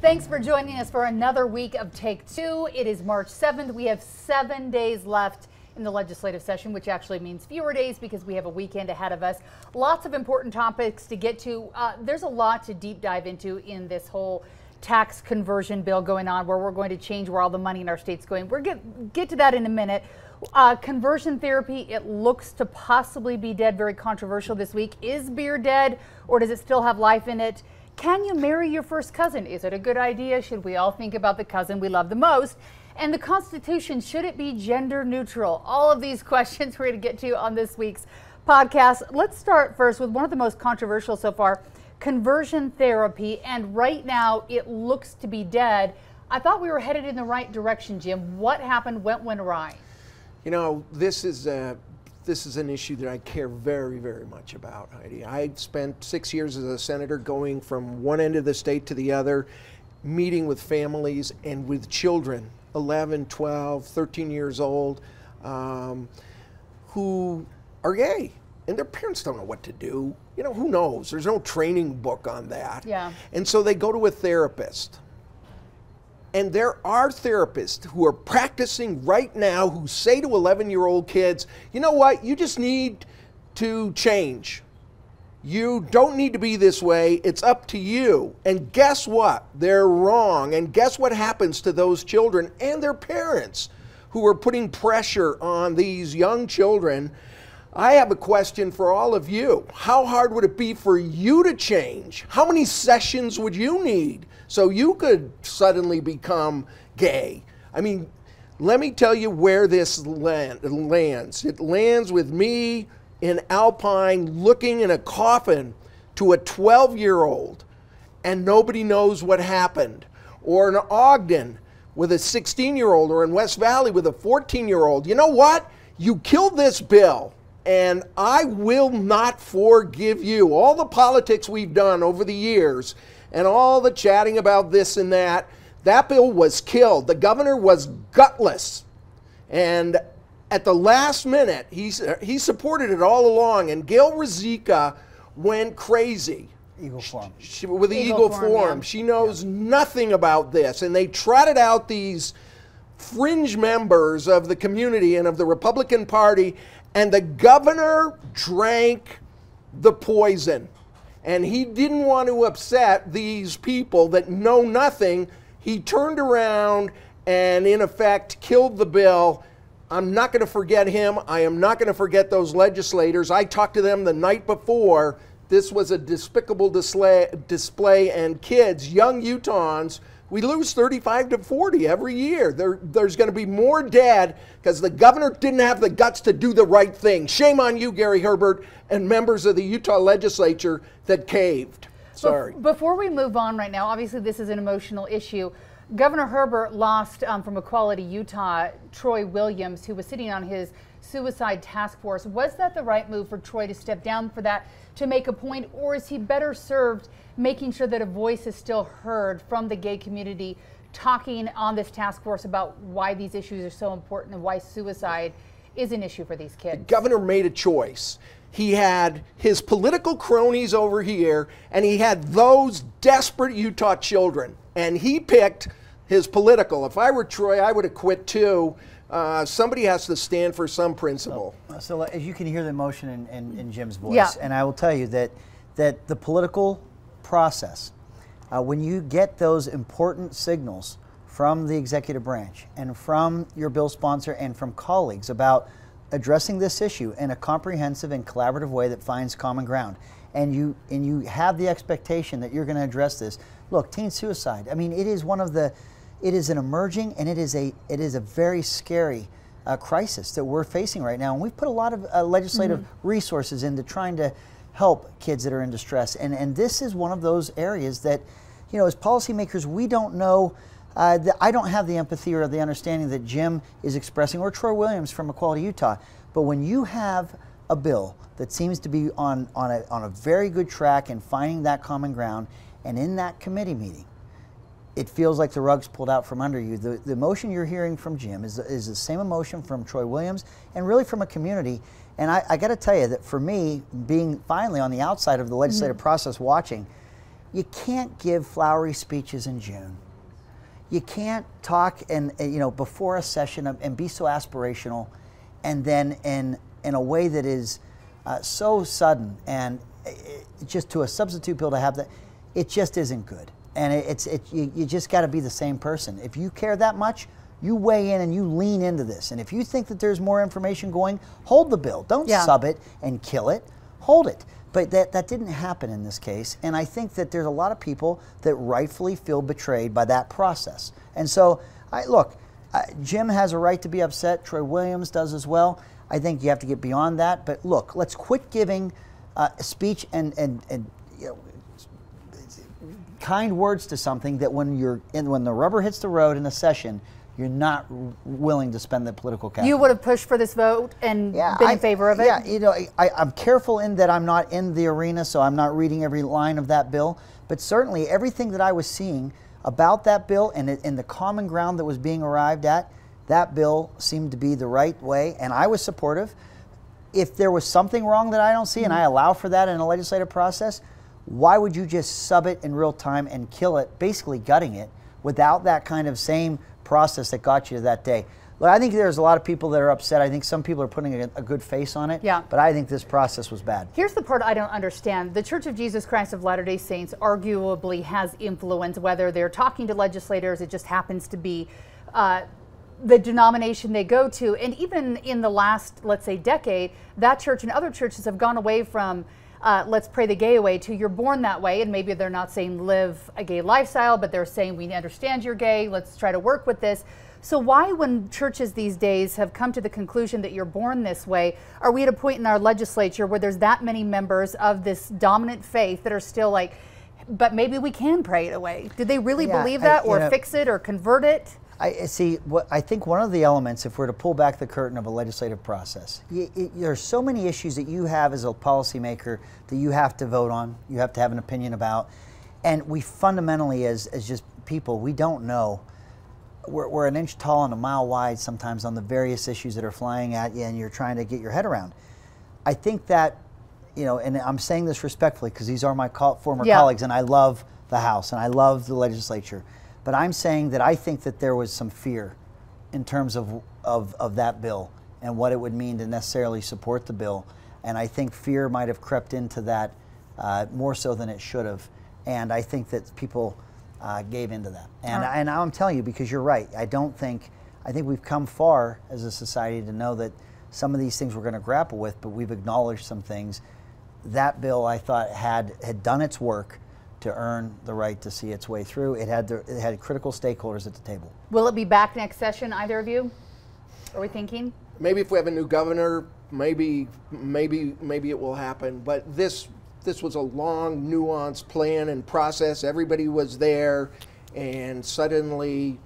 Thanks for joining us for another week of Take Two. It is March 7th. We have 7 days left in the legislative session, which actually means fewer days because we have a weekend ahead of us. Lots of important topics to get to. There's a lot to deep dive into in this whole tax conversion bill going on, where we're going to change where all the money in our state's going. We're get to that in a minute. Conversion therapy, it looks to possibly be dead. Very controversial this week. Is beer dead, or does it still have life in it? Can you marry your first cousin? Is it a good idea? Should we all think about the cousin we love the most? And the Constitution, should it be gender neutral? All of these questions we're going to get to on this week's podcast. Let's start first with one of the most controversial so far, conversion therapy. And right now it looks to be dead. I thought we were headed in the right direction, Jim. What happened? What went awry? You know, this is an issue that I care very, very much about, Heidi. I spent 6 years as a senator going from one end of the state to the other, meeting with families and with children, 11, 12, 13 years old, who are gay. And their parents don't know what to do. You know, who knows? There's no training book on that. Yeah. And so they go to a therapist. And there are therapists who are practicing right now who say to 11-year-old kids, you know what, you just need to change. You don't need to be this way. It's up to you. And guess what? They're wrong. And guess what happens to those children and their parents who are putting pressure on these young children? I have a question for all of you. How hard would it be for you to change? How many sessions would you need so you could suddenly become gay? I mean, let me tell you where this lands. It lands with me in Alpine looking in a coffin to a 12-year-old and nobody knows what happened. Or in Ogden with a 16-year-old, or in West Valley with a 14-year-old. You know what? You killed this bill. And I will not forgive you. All the politics we've done over the years and all the chatting about this and that, that bill was killed. The governor was gutless. And at the last minute, he supported it all along. And Gail Ruzicka went crazy. Eagle Forum. With the Eagle Forum. Yeah. She knows nothing about this. And they trotted out these fringe members of the community and of the Republican Party, and the governor drank the poison. And he didn't want to upset these people that know nothing. He turned around and, in effect, killed the bill. I'm not going to forget him. I am not going to forget those legislators. I talked to them the night before. This was a despicable display, and kids, young Utahns, we lose 35 to 40 every year. There's going to be more dead because the governor didn't have the guts to do the right thing. Shame on you, Gary Herbert, and members of the Utah legislature that caved. Sorry. Before we move on right now, obviously this is an emotional issue. Governor Herbert lost from Equality Utah Troy Williams, who was sitting on his suicide task force. Was that the right move for Troy to step down for that, to make a point, or is he better served making sure that a voice is still heard from the gay community, talking on this task force about why these issues are so important and why suicide is an issue for these kids? The governor made a choice. He had his political cronies over here, and he had those desperate Utah children, and he picked his political. If I were Troy, I would have quit too. Somebody has to stand for some principle. So as you can hear the emotion in Jim's voice, yeah. And I will tell you that the political process, when you get those important signals from the executive branch and from your bill sponsor and from colleagues about addressing this issue in a comprehensive and collaborative way that finds common ground, and you have the expectation that you're going to address this. Look, teen suicide, I mean, it is an emerging, and it is a very scary crisis that we're facing right now, and we've put a lot of legislative resources into trying to help kids that are in distress, and this is one of those areas that, you know, as policymakers, we don't know. I don't have the empathy or the understanding that Jim is expressing, or Troy Williams from Equality Utah. But when you have a bill that seems to be on a very good track and finding that common ground, and in that committee meeting, it feels like the rug's pulled out from under you. The emotion you're hearing from Jim is the same emotion from Troy Williams, and really from a community. And I got to tell you that for me, being finally on the outside of the legislative process watching, you can't give flowery speeches in June. You can't talk before a session and be so aspirational, and then in a way that is so sudden, and just to a substitute bill to have that, it just isn't good. And you just got to be the same person. If you care that much, you weigh in and you lean into this. And if you think that there's more information going, hold the bill. Don't sub it and kill it. Hold it. But that didn't happen in this case. And I think that there's a lot of people that rightfully feel betrayed by that process. And so, Jim has a right to be upset. Troy Williams does as well. I think you have to get beyond that. But look, let's quit giving speech and kind words to something that when the rubber hits the road in a session, you're not willing to spend the political capital. You would have pushed for this vote and been in favor of it? Yeah, I'm careful in that I'm not in the arena, so I'm not reading every line of that bill. But certainly everything that I was seeing about that bill and the common ground that was being arrived at, that bill seemed to be the right way, and I was supportive. If there was something wrong that I don't see, and I allow for that in a legislative process, why would you just sub it in real time and kill it, basically gutting it, without that kind of same process that got you to that day? Look, I think there's a lot of people that are upset. I think some people are putting a good face on it. Yeah. But I think this process was bad. Here's the part I don't understand. The Church of Jesus Christ of Latter-day Saints arguably has influence, whether they're talking to legislators, it just happens to be the denomination they go to. And even in the last, let's say, decade, that church and other churches have gone away from let's pray the gay away to you're born that way. And maybe they're not saying live a gay lifestyle, but they're saying we understand you're gay, let's try to work with this. So why, when churches these days have come to the conclusion that you're born this way, are we at a point in our legislature where there's that many members of this dominant faith that are still like, but maybe we can pray it away? Did they really believe that, or fix it or convert it? I see. I think one of the elements, if we're to pull back the curtain of a legislative process, there's so many issues that you have as a policymaker that you have to vote on, you have to have an opinion about, and we fundamentally, as just people, we don't know. We're an inch tall and a mile wide sometimes on the various issues that are flying at you, and you're trying to get your head around. I think that, and I'm saying this respectfully because these are my former colleagues, and I love the House and I love the legislature. But I'm saying that I think that there was some fear in terms of that bill and what it would mean to necessarily support the bill. And I think fear might have crept into that more so than it should have. And I think that people gave into that. And I'm telling you, because you're right, I think we've come far as a society to know that some of these things we're going to grapple with, but we've acknowledged some things. That bill, I thought, had done its work to earn the right to see its way through. It had critical stakeholders at the table. Will it be back next session, either of you? Are we thinking? Maybe if we have a new governor, maybe it will happen. But this was a long, nuanced plan and process. Everybody was there, and suddenly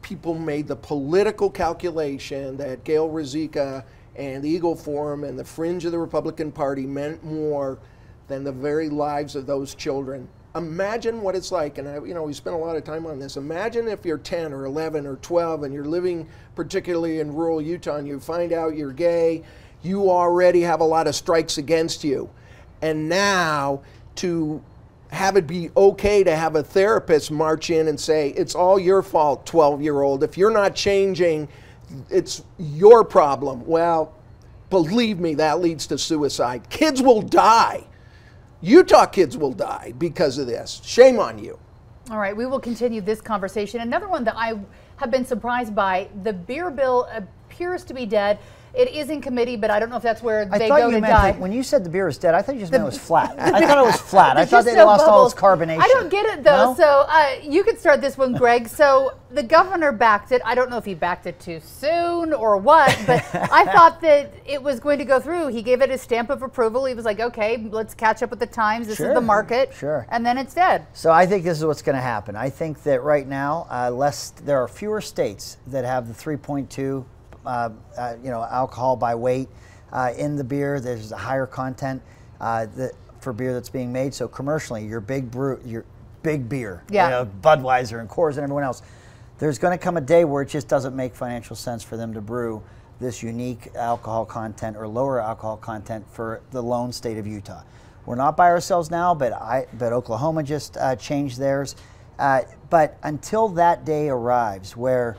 people made the political calculation that Gail Ruzicka and the Eagle Forum and the fringe of the Republican Party meant more than the very lives of those children. Imagine what it's like, and we spent a lot of time on this. Imagine if you're 10 or 11 or 12 and you're living particularly in rural Utah and you find out you're gay, you already have a lot of strikes against you. And now to have it be okay to have a therapist march in and say, it's all your fault, 12-year-old. If you're not changing, it's your problem. Well, believe me, that leads to suicide. Kids will die. Utah kids will die because of this. Shame on you. All right, we will continue this conversation. Another one that I have been surprised by, the beer bill appears to be dead. It is in committee, but I don't know if that's where they go to die. When you said the beer was dead, I thought you just meant it was flat. I thought it was flat. I thought they lost all its carbonation. I don't get it, though. No? So you could start this one, Greg. So the governor backed it. I don't know if he backed it too soon or what, but I thought that it was going to go through. He gave it a stamp of approval. He was like, okay, let's catch up with the times. This is the market. Sure. And then it's dead. So I think this is what's going to happen. I think that right now, there are fewer states that have the 3.2 alcohol by weight in the beer. There's a higher content for beer that's being made. So commercially, your big beer, Budweiser and Coors and everyone else, there's going to come a day where it just doesn't make financial sense for them to brew this unique alcohol content or lower alcohol content for the lone state of Utah. We're not by ourselves now, but Oklahoma just changed theirs. But until that day arrives where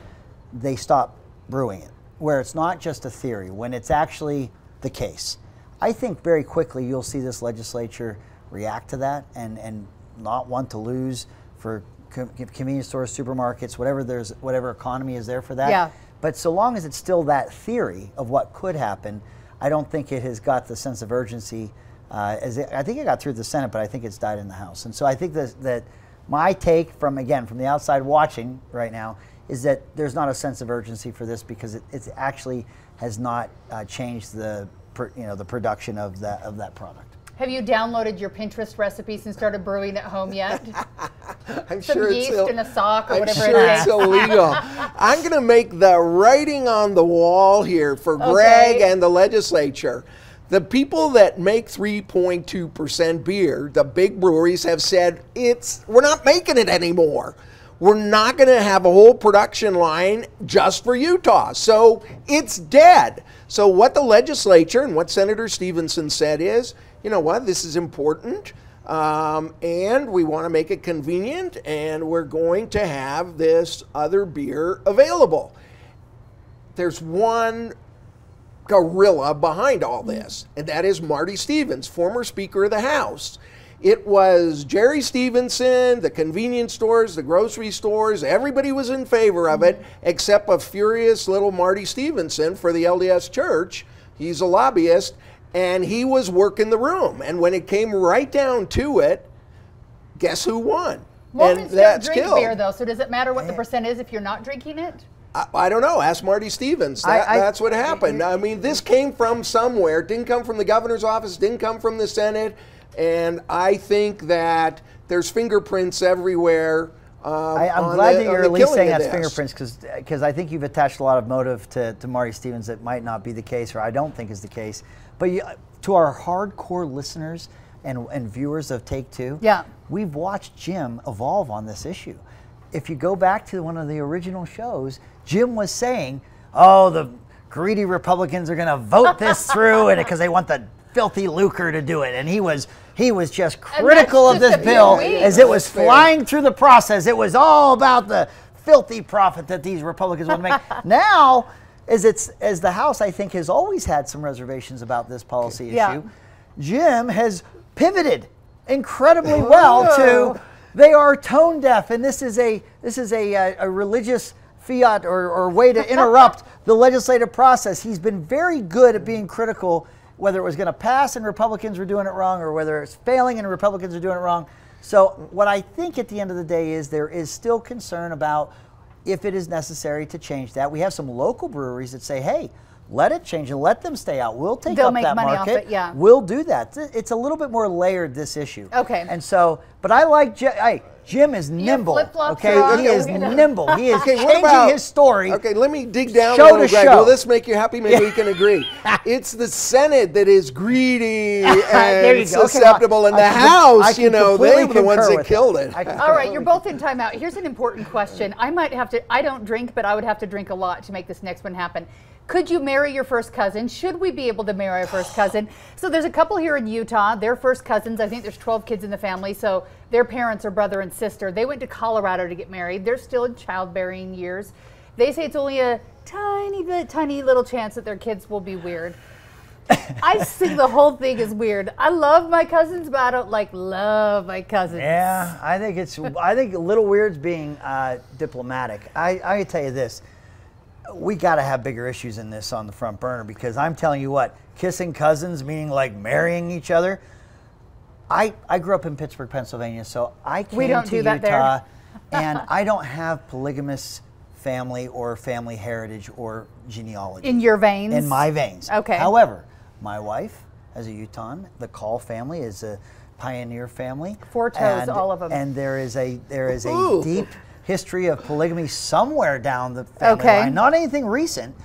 they stop brewing it, where it's not just a theory, when it's actually the case, I think very quickly you'll see this legislature react to that and not want to lose for convenience stores, supermarkets, whatever economy is there for that. Yeah. But so long as it's still that theory of what could happen, I don't think it has got the sense of urgency. I think it got through the Senate, but I think it's died in the House. And so I think that my take from the outside watching right now is that there's not a sense of urgency for this because it actually has not changed the production of that product. Have you downloaded your Pinterest recipes and started brewing at home yet? I'm Some sure yeast in a sock or whatever I'm sure it is. it's illegal. I'm going to make the writing on the wall here for Greg and the legislature. The people that make 3.2% beer, the big breweries, have said we're not making it anymore. We're not going to have a whole production line just for Utah. So it's dead. So what the legislature and what Senator Stevenson said is, you know what, this is important, and we want to make it convenient, and we're going to have this other beer available. There's one gorilla behind all this, and that is Marty Stevens, former Speaker of the House. It was Jerry Stevenson, the convenience stores, the grocery stores, everybody was in favor of it, except a furious little Marty Stevenson for the LDS Church. He's a lobbyist, and he was working the room. And when it came right down to it, guess who won? Mormons don't drink beer, though, so does it matter what the percent is if you're not drinking it? I don't know. Ask Marty Stevens. That's what happened. I mean, this came from somewhere. It didn't come from the governor's office. It didn't come from the Senate. And I think that there's fingerprints everywhere. I'm glad that you're at least saying that's fingerprints because I think you've attached a lot of motive to Marty Stevens that might not be the case, or I don't think is the case. But to our hardcore listeners and viewers of Take Two, we've watched Jim evolve on this issue. If you go back to one of the original shows, Jim was saying, oh, the greedy Republicans are going to vote this through and because they want the filthy lucre to do it. And he was just critical of this bill as it was flying through the process. It was all about the filthy profit that these Republicans want to make. Now, as the House, I think, has always had some reservations about this policy issue, Jim has pivoted incredibly well to they are tone deaf, and this is a religious fiat or way to interrupt the legislative process. He's been very good at being critical, whether it was going to pass and Republicans were doing it wrong, or whether it's failing and Republicans are doing it wrong. So what I think at the end of the day is there is still concern about if it is necessary to change that. We have some local breweries that say, hey, let it change and let them stay out. We'll take up that market. Off it, We'll do that. It's a little bit more layered, this issue. Okay. And so, but I like Jim is nimble. Okay, he is nimble. He is changing his story. Okay, let me dig down a little, Greg. Will this make you happy? Maybe we can agree. It's the Senate that is greedy and susceptible, and the House, they were the ones that killed it. All right, you're both in timeout. Here's an important question. I don't drink, but I would have to drink a lot to make this next one happen. Could you marry your first cousin? Should we be able to marry our first cousin? So there's a couple here in Utah. They're first cousins. I think there's 12 kids in the family. So their parents are brother and sister. They went to Colorado to get married. They're still in childbearing years. They say it's only a tiny little chance that their kids will be weird. I see the whole thing as weird. I love my cousins, but I don't love my cousins. Yeah, I think a little weird's being diplomatic. I can tell you this. We got to have bigger issues in this on the front burner, because I'm telling you what, kissing cousins, meaning like marrying each other. I grew up in Pittsburgh, Pennsylvania, so I came to Utah, and I don't have polygamous family or family heritage or genealogy. In your veins? In my veins. Okay. However, my wife is a Utahn. The Call family is a pioneer family. Four toes, all of them. And there is a deep history of polygamy somewhere down the family line. Not anything recent,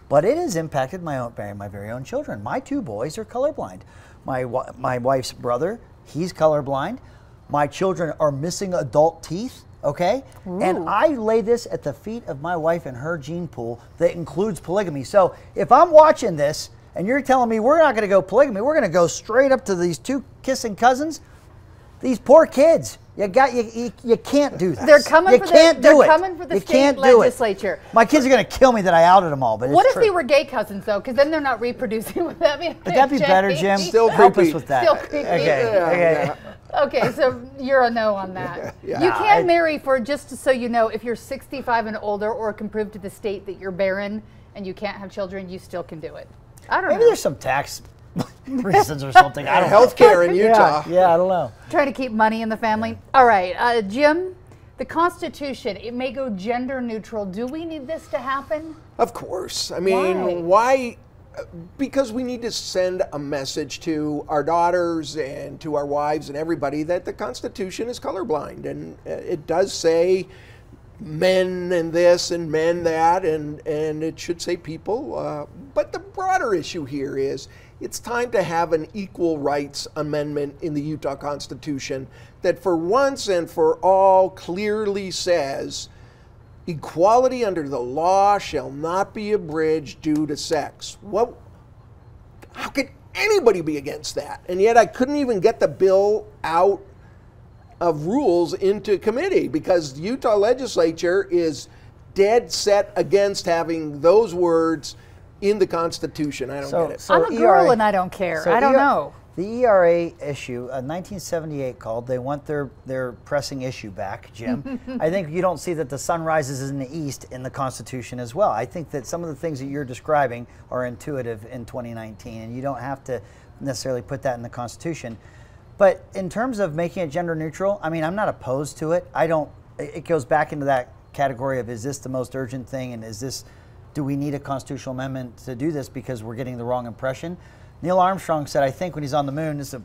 but it has impacted my very own children. My two boys are colorblind. My wife's brother, he's colorblind. My children are missing adult teeth. Okay? Ooh. And I lay this at the feet of my wife and her gene pool that includes polygamy. So if I'm watching this and you're telling me we're not going to go polygamy. We're going to go straight up to these two kissing cousins. These poor kids. You can't do that. They're coming for the state legislature. My kids are going to kill me that I outed them all. But what if they were gay cousins though? Because then they're not reproducing. Would that be better, Jim? Still help creepy. us with that. Still creepy. Okay. Okay, so you're a no on that. Yeah. You can marry for, just so you know, if you're 65 and older or can prove to the state that you're barren and you can't have children, you still can do it. I don't know. Maybe there's some tax reasons or something. I don't know. Healthcare in Utah. Yeah, I don't know. Trying to keep money in the family. All right, Jim, the Constitution, it may go gender neutral. Do we need this to happen? Of course. I mean, why? Because we need to send a message to our daughters and to our wives and everybody that the Constitution is colorblind. And it does say men and this and men that, and it should say people. But the broader issue here is it's time to have an equal rights amendment in the Utah Constitution that for once and for all clearly says equality under the law shall not be abridged due to sex. How could anybody be against that? And yet I couldn't even get the bill out of rules into committee because the Utah legislature is dead set against having those words in the Constitution. I don't get it. I'm a girl and I don't care. I don't know. The ERA issue, 1978 called. They want their pressing issue back, Jim. I think you don't see that the sun rises in the east in the Constitution as well. I think that some of the things that you're describing are intuitive in 2019, and you don't have to necessarily put that in the Constitution. But in terms of making it gender neutral, I mean, I'm not opposed to it. It goes back into that category of, is this the most urgent thing, and do we need a constitutional amendment to do this because we're getting the wrong impression? Neil Armstrong said, I think when he's on the moon, it's a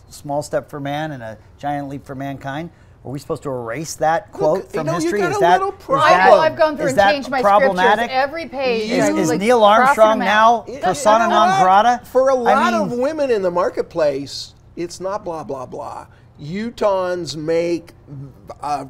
small step for man and a giant leap for mankind. Are we supposed to erase that quote from history? I've gone through and changed my scriptures every page. Is Neil Armstrong now persona non grata? For a lot of women in the marketplace, it's not blah, blah, blah. Utahns make a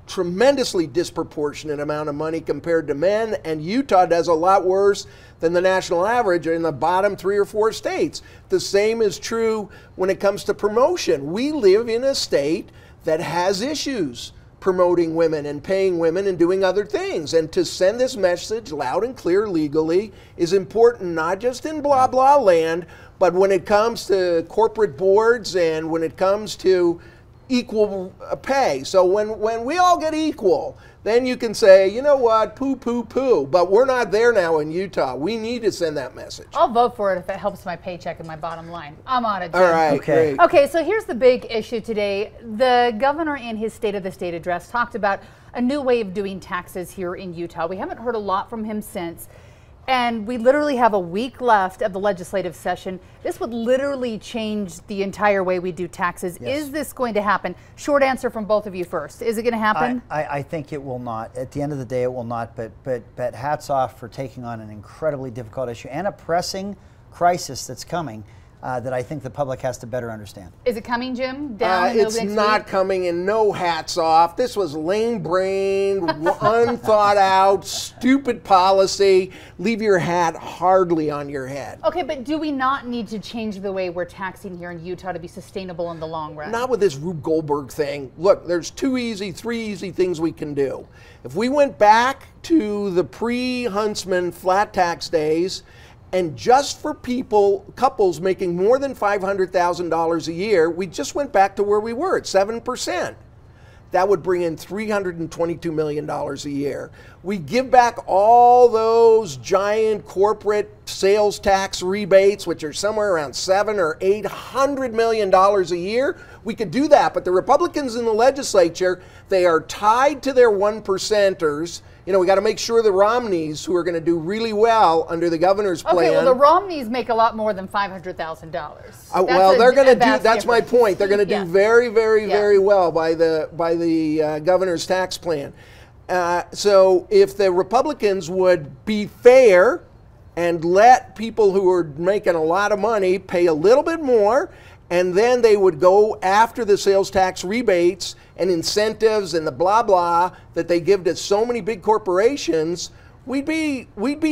tremendously disproportionate amount of money compared to men, and Utah does a lot worse than the national average in the bottom 3 or 4 states. The same is true when it comes to promotion. We live in a state that has issues promoting women and paying women and doing other things. And to send this message loud and clear legally is important, not just in blah, blah land, but when it comes to corporate boards and when it comes to equal pay. So when we all get equal, then you can say, you know what, poo, poo, poo. But we're not there now in Utah. We need to send that message. I'll vote for it if it helps my paycheck and my bottom line. I'm on it, Jim. All right, great. Okay, so here's the big issue today. The governor in his State of the State address talked about a new way of doing taxes here in Utah. We haven't heard a lot from him since. And we literally have a week left of the legislative session. This would literally change the entire way we do taxes. Yes. Is this going to happen? Short answer from both of you first. Is it going to happen? I think it will not. At the end of the day, it will not. But hats off for taking on an incredibly difficult issue and a pressing crisis that's coming that I think the public has to better understand. Is it coming, Jim? It's not coming, and no hats off. This was lame-brained, unthought out, stupid policy. Leave your hat hardly on your head. Okay, but do we not need to change the way we're taxing here in Utah to be sustainable in the long run? Not with this Rube Goldberg thing. Look, there's 3 easy things we can do. If we went back to the pre-Huntsman flat tax days, and just for couples making more than $500,000 a year, we just went back to where we were at 7%. That would bring in $322 million a year. We give back all those giant corporate sales tax rebates, which are somewhere around $700 or $800 million a year. We could do that, but the Republicans in the legislature, they are tied to their 1%ers. You know, we got to make sure the Romneys, who are going to do really well under the governor's plan. Okay, well, the Romneys make a lot more than $500,000. Well, they're going to do. That's my point. They're going to do very, very, very well by the governor's tax plan. So, if the Republicans would be fair and let people who are making a lot of money pay a little bit more, and then they would go after the sales tax rebates and incentives and the blah blah that they give to so many big corporations, we'd be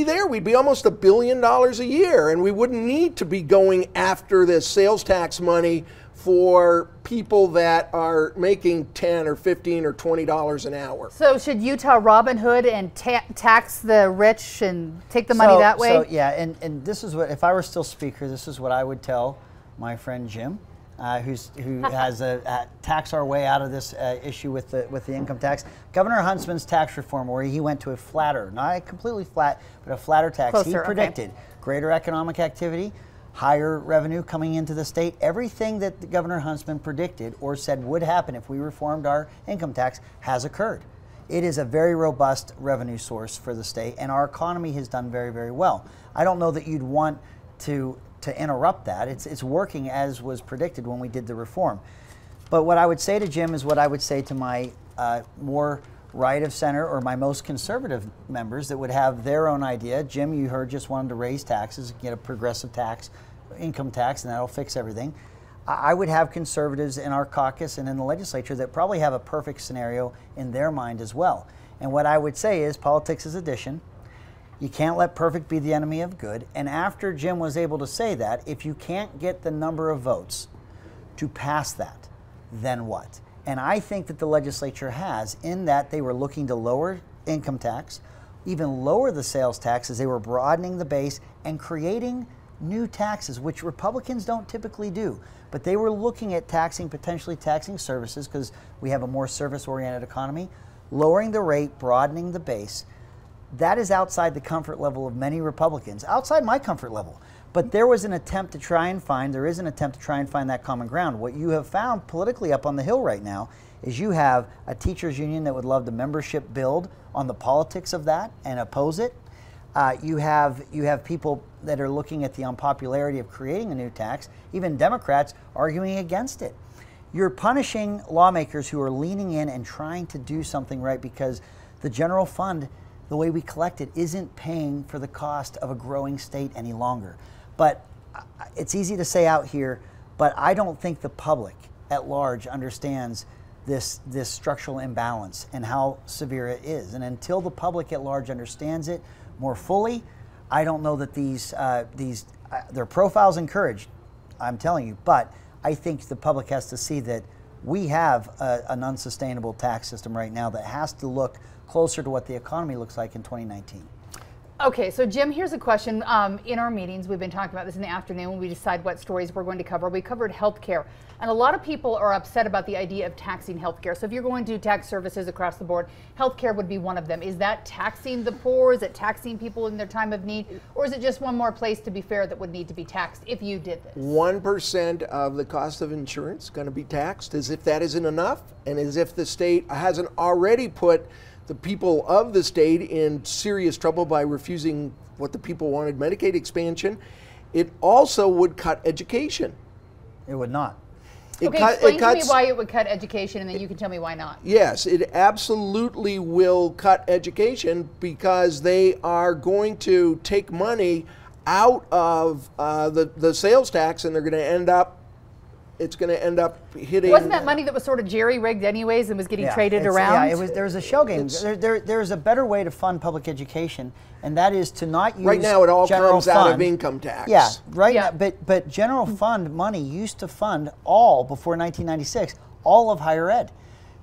there. We'd be almost $1 billion a year, and we wouldn't need to be going after this sales tax money for people that are making $10 or $15 or $20 an hour. So should Utah Robin Hood and tax the rich and take the money that way? So yeah, and this is what, if I were still speaker, this is what I would tell my friend Jim, who has a tax our way out of this issue with the income tax. Governor Huntsman's tax reform, where he went to a flatter, not a completely flat, but a flatter tax. Closer, he predicted greater economic activity, higher revenue coming into the state. Everything that the Governor Huntsman predicted or said would happen if we reformed our income tax has occurred. It is a very robust revenue source for the state, and our economy has done very, very well. I don't know that you'd want to interrupt that. It's working as was predicted when we did the reform. But what I would say to Jim is what I would say to my more right of center or my most conservative members that would have their own idea. Jim, you heard, just wanted to raise taxes, get a progressive tax, income tax, and that'll fix everything. I would have conservatives in our caucus and in the legislature that probably have a perfect scenario in their mind as well. And what I would say is politics is addition. You can't let perfect be the enemy of good. And after Jim was able to say that, if you can't get the number of votes to pass that, then what? And I think that the legislature has, in that they were looking to lower income tax, even lower the sales tax as they were broadening the base and creating new taxes, which Republicans don't typically do. But they were looking at potentially taxing services, because we have a more service-oriented economy, lowering the rate, broadening the base. That is outside the comfort level of many Republicans, outside my comfort level. But there is an attempt to try and find that common ground. What you have found politically up on the Hill right now is you have a teachers union that would love the membership build on the politics of that and oppose it. You have people that are looking at the unpopularity of creating a new tax, even Democrats arguing against it. You're punishing lawmakers who are leaning in and trying to do something right, because the general fund, the way we collect it, isn't paying for the cost of a growing state any longer. But it's easy to say out here, but I don't think the public at large understands this structural imbalance and how severe it is. And until the public at large understands it more fully, I don't know that their profile's encouraged, I'm telling you, but I think the public has to see that we have an unsustainable tax system right now that has to look closer to what the economy looks like in 2019. Okay, so Jim, here's a question. In our meetings, we've been talking about this in the afternoon when we decide what stories we're going to cover. We covered healthcare, and a lot of people are upset about the idea of taxing healthcare. So if you're going to tax services across the board, healthcare would be one of them. Is that taxing the poor? Is it taxing people in their time of need? Or is it just one more place, to be fair, that would need to be taxed if you did this? 1% of the cost of insurance going to be taxed, as if that isn't enough, and as if the state hasn't already put the people of the state in serious trouble by refusing what the people wanted, Medicaid expansion. It also would cut education. It would not. Explain to me why it would cut education, and then you can tell me why not. Yes, it absolutely will cut education, because they are going to take money out of the sales tax, and they're going to end up, it's going to end up hitting. Wasn't that money that was sort of jerry-rigged anyways and was getting traded around? Yeah, there was a shell game. There's a better way to fund public education, and that is to not use right now it all comes out of fund. Income tax. Yeah, right. Yeah. But general fund money used to fund all, before 1996, all of higher ed.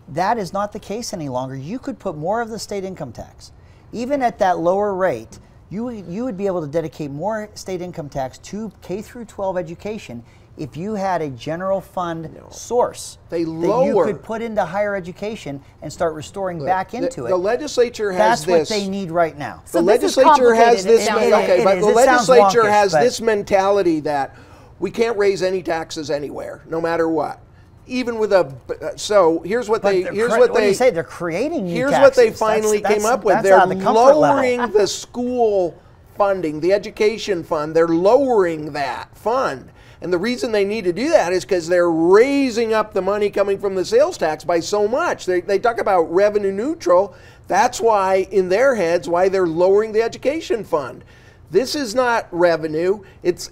That is not the case any longer. You could put more of the state income tax, even at that lower rate. You would be able to dedicate more state income tax to K through 12 education if you had a general fund source that you could put into higher education and start restoring back into it. The legislature has That's this. what they need right now. So the legislature has this. Okay, but the legislature has this mentality that we can't raise any taxes anywhere, no matter what. Even with a so here's what they what do you say? They're creating new here's taxes. what they finally came up with. They're lowering the school funding, the education fund. They're lowering that fund. And the reason they need to do that is because they're raising up the money coming from the sales tax by so much. They talk about revenue neutral. That's why, in their heads, why they're lowering the education fund. This is not revenue. It's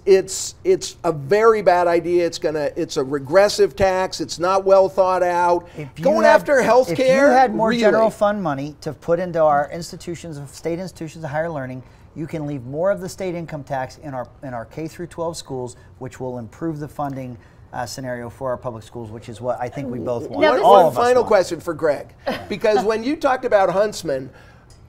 a very bad idea. It's a regressive tax. It's not well thought out. Going after health care. If you had more really, general fund money to put into our institutions, state institutions of higher learning, you can leave more of the state income tax in our K through 12 schools, which will improve the funding scenario for our public schools, which is what I think we both want. One final question for Greg, because when you talked about Huntsman,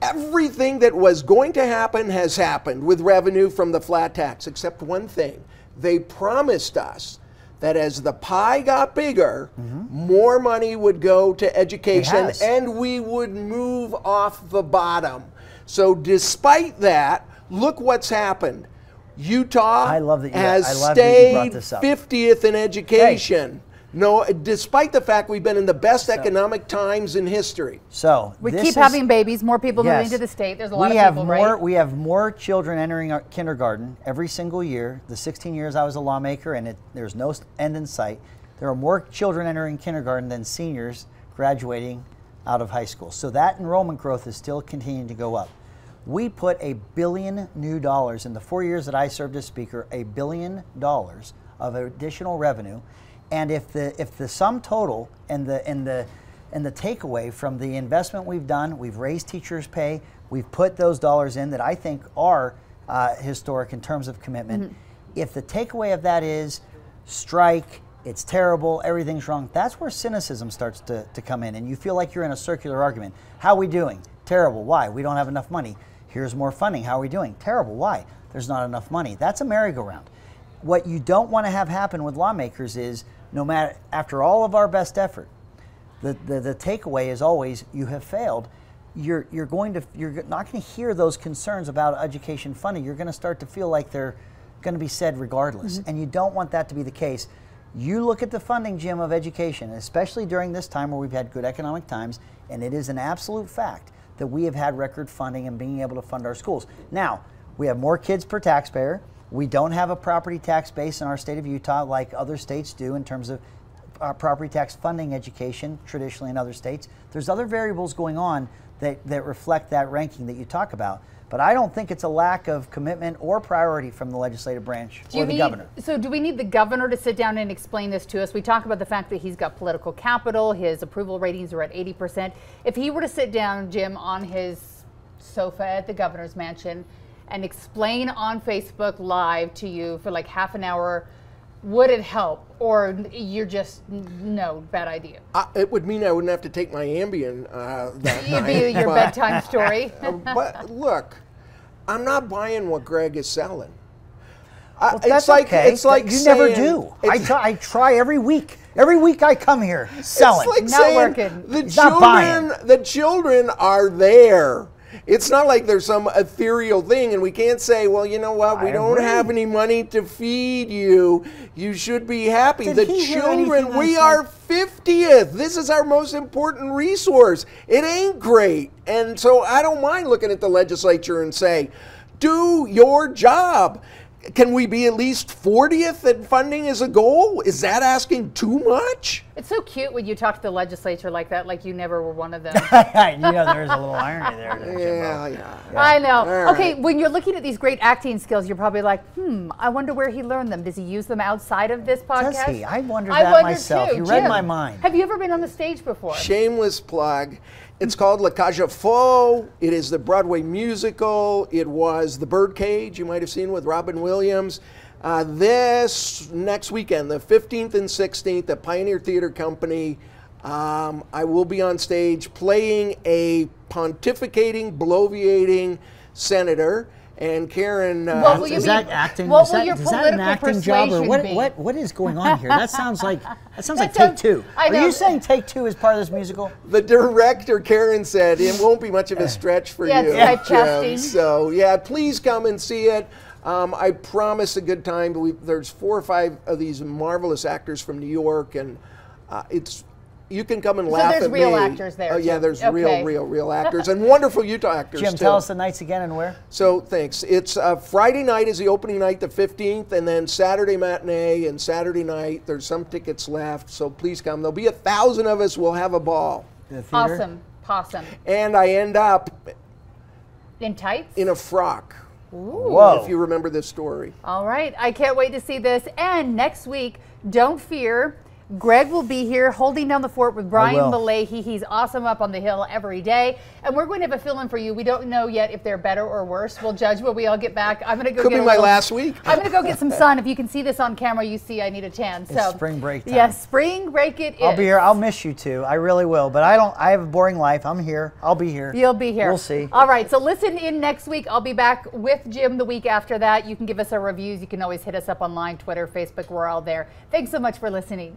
everything that was going to happen has happened with revenue from the flat tax, except one thing. They promised us that as the pie got bigger, more money would go to education and we would move off the bottom. So despite that, look what's happened. Utah has stayed 50th in education. No, despite the fact we've been in the best economic times in history. So we keep having babies, more people moving to the state. There's a lot of people, right? We have more children entering our kindergarten every single year. The 16 years I was a lawmaker, and there's no end in sight. There are more children entering kindergarten than seniors graduating out of high school. So that enrollment growth is still continuing to go up. We put $1 billion new dollars in the 4 years that I served as speaker, $1 billion of additional revenue. And if the sum total and the takeaway from the investment we've done, we've raised teachers' pay, we've put those dollars in that I think are historic in terms of commitment. If the takeaway of that is strike, it's terrible, everything's wrong, that's where cynicism starts to come in, and you feel like you're in a circular argument. How are we doing? Terrible. Why? We don't have enough money. Here's more funding. How are we doing? Terrible. Why? There's not enough money. That's a merry-go-round. What you don't want to have happen with lawmakers is, no matter, after all of our best effort, the takeaway is always, you have failed. You're not going to hear those concerns about education funding. You're going to start to feel like they're going to be said regardless. And you don't want that to be the case. You look at the funding, Jim, of education, especially during this time where we've had good economic times, and it is an absolute fact that we have had record funding and being able to fund our schools. Now, we have more kids per taxpayer. We don't have a property tax base in our state of Utah like other states do in terms of property tax funding education, traditionally in other states. There's other variables going on that reflect that ranking that you talk about. But I don't think it's a lack of commitment or priority from the legislative branch or the governor. So do we need the governor to sit down and explain this to us? We talk about the fact that he's got political capital, his approval ratings are at 80%. If he were to sit down, Jim, on his sofa at the governor's mansion and explain on Facebook Live to you for like half an hour, would it help? Or you're just, no, bad idea? It would mean I wouldn't have to take my Ambien that night. It'd be your bedtime story. But look, I'm not buying what Greg is selling. Well, that's okay. It's like you never do. I try every week. Every week I come here selling. It's like not working. The children are there. It's not like there's some ethereal thing and we can't say, well, you know what, we don't have any money to feed you. You should be happy. The children, we are 50th. This is our most important resource. It ain't great. And so I don't mind looking at the legislature and say, do your job. Can we be at least 40th and funding is a goal? Is that asking too much? It's so cute when you talk to the legislature like that, like you never were one of them. You know, there's a little irony there. Yeah. I know. Right. Okay, when you're looking at these great acting skills, you're probably like, I wonder where he learned them. Does he use them outside of this podcast? Does he? I wondered that myself. Too. You read Jim, my mind. Have you ever been on the stage before? Shameless plug. It's called La Cage aux Folles. It is the Broadway musical. It was The Birdcage, you might have seen with Robin Williams. This next weekend, the 15th and 16th, at Pioneer Theater Company, I will be on stage playing a pontificating, bloviating senator. And Karen, is that acting? What is will that, your is that an acting job, or what is going on here? That sounds like Take Two. Are you saying Take Two is part of this musical? The director, Karen, said it won't be much of a stretch for you. It's typecasting. So yeah, please come and see it. I promise a good time. There's 4 or 5 of these marvelous actors from New York, and you can come and laugh at me. So there's real actors there. Oh yeah, there's real actors and wonderful Utah actors Jim, too. tell us the nights again and where. So thanks. It's Friday night is the opening night, the 15th, and then Saturday matinee and Saturday night. There's some tickets left, so please come. There'll be 1,000 of us. We'll have a ball. Awesome, possum. And I end up in tights, in a frock. Whoa. If you remember this story. All right, I can't wait to see this. And next week, don't fear, Greg will be here holding down the fort with Brian Malahy. He's awesome up on the Hill every day. And we're going to have a fill-in for you. We don't know yet if they're better or worse. We'll judge when we all get back. I'm going to go Could be my last week. I'm going to go get some sun. If you can see this on camera, you see I need a tan. It's spring break time. Yes, spring break it is. I'll be here. I'll miss you too. I really will. But I have a boring life. I'm here. I'll be here. You'll be here. We'll see. All right, so listen in next week. I'll be back with Jim the week after that. You can give us our reviews. You can always hit us up online, Twitter, Facebook. We're all there. Thanks so much for listening.